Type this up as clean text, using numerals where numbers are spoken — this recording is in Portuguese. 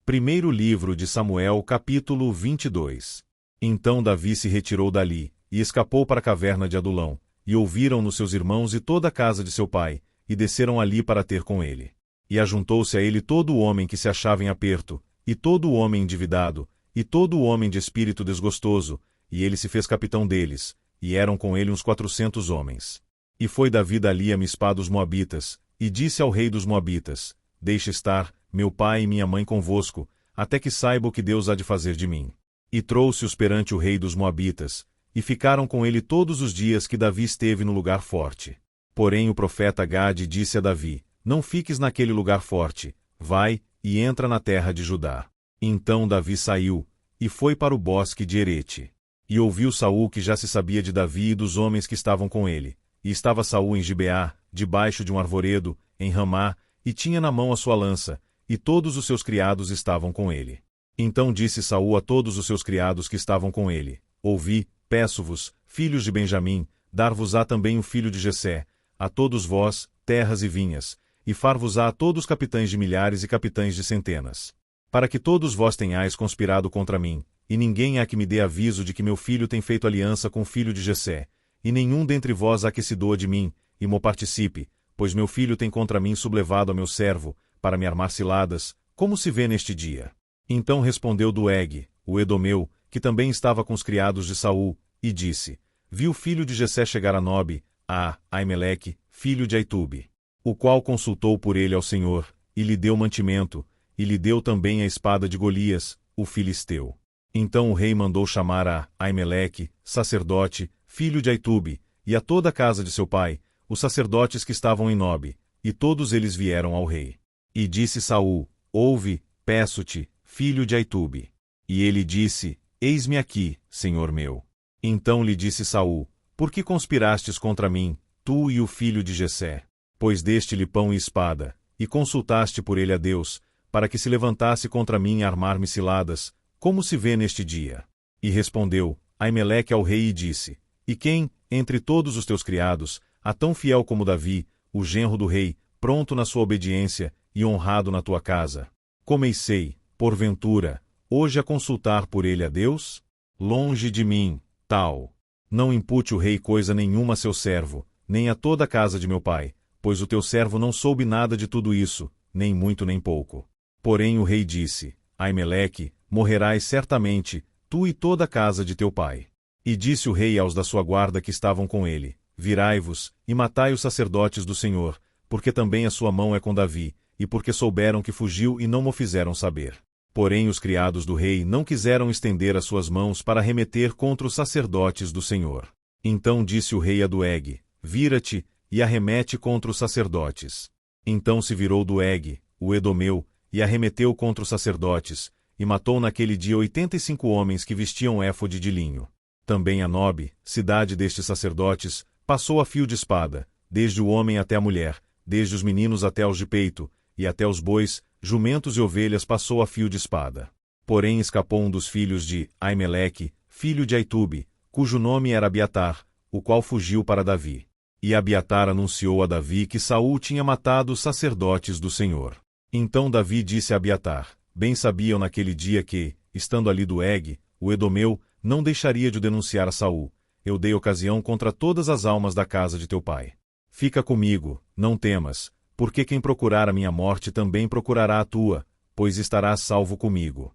Primeiro livro de Samuel, capítulo 22. Então Davi se retirou dali, e escapou para a caverna de Adulão, e ouviram-no seus irmãos e toda a casa de seu pai, e desceram ali para ter com ele. E ajuntou-se a ele todo o homem que se achava em aperto, e todo o homem endividado, e todo o homem de espírito desgostoso, e ele se fez capitão deles, e eram com ele uns 400 homens. E foi Davi dali a Mispa dos Moabitas, e disse ao rei dos Moabitas: Deixe estar, meu pai e minha mãe convosco, até que saiba o que Deus há de fazer de mim. E trouxe-os perante o rei dos Moabitas, e ficaram com ele todos os dias que Davi esteve no lugar forte. Porém o profeta Gade disse a Davi: Não fiques naquele lugar forte, vai, e entra na terra de Judá. Então Davi saiu, e foi para o bosque de Herete. E ouviu Saul que já se sabia de Davi e dos homens que estavam com ele. E estava Saul em Gibeá, debaixo de um arvoredo, em Ramá, e tinha na mão a sua lança, e todos os seus criados estavam com ele. Então disse Saul a todos os seus criados que estavam com ele: Ouvi, peço-vos, filhos de Benjamim, dar-vos-á também o filho de Jessé, a todos vós, terras e vinhas, e far-vos-á a todos capitães de milhares e capitães de centenas. Para que todos vós tenhais conspirado contra mim, e ninguém há que me dê aviso de que meu filho tem feito aliança com o filho de Jessé, e nenhum dentre vós há que se doa de mim, e mo participe, pois meu filho tem contra mim sublevado a meu servo, para me armar ciladas, como se vê neste dia. Então respondeu Doeg, o Edomeu, que também estava com os criados de Saul, e disse: Vi o filho de Jessé chegar a Nobe, a Aimeleque, filho de Aitube, o qual consultou por ele ao Senhor, e lhe deu mantimento, e lhe deu também a espada de Golias, o filisteu. Então o rei mandou chamar a Aimeleque, sacerdote, filho de Aitube, e a toda a casa de seu pai, os sacerdotes que estavam em Nobe, e todos eles vieram ao rei. E disse Saul: Ouve, peço-te, filho de Aitube. E ele disse: Eis-me aqui, senhor meu. Então lhe disse Saul: Por que conspirastes contra mim, tu e o filho de Jessé? Pois deste-lhe pão e espada, e consultaste por ele a Deus, para que se levantasse contra mim a armar-me ciladas, como se vê neste dia. E respondeu Aimeleque ao rei e disse: E quem, entre todos os teus criados, há tão fiel como Davi, o genro do rei, pronto na sua obediência, e honrado na tua casa? Comecei, porventura, hoje a consultar por ele a Deus? Longe de mim, tal. Não impute o rei coisa nenhuma a seu servo, nem a toda a casa de meu pai, pois o teu servo não soube nada de tudo isso, nem muito nem pouco. Porém o rei disse: Aimeleque, morrerás certamente, tu e toda a casa de teu pai. E disse o rei aos da sua guarda que estavam com ele: Virai-vos, e matai os sacerdotes do Senhor, porque também a sua mão é com Davi, e porque souberam que fugiu e não mo fizeram saber. Porém os criados do rei não quiseram estender as suas mãos para remeter contra os sacerdotes do Senhor. Então disse o rei a Doeg: Vira-te, e arremete contra os sacerdotes. Então se virou Doeg, o Edomeu, e arremeteu contra os sacerdotes, e matou naquele dia 85 homens que vestiam éfode de linho. Também a Nobe, cidade destes sacerdotes, passou a fio de espada, desde o homem até a mulher, desde os meninos até os de peito, e até os bois, jumentos e ovelhas passou a fio de espada. Porém escapou um dos filhos de Aimeleque, filho de Aitube, cujo nome era Abiatar, o qual fugiu para Davi. E Abiatar anunciou a Davi que Saul tinha matado os sacerdotes do Senhor. Então Davi disse a Abiatar: Bem sabiam naquele dia que, estando ali Doeg, o Edomeu, não deixaria de o denunciar a Saul. Eu dei ocasião contra todas as almas da casa de teu pai. Fica comigo, não temas, porque quem procurar a minha morte também procurará a tua, pois estarás salvo comigo.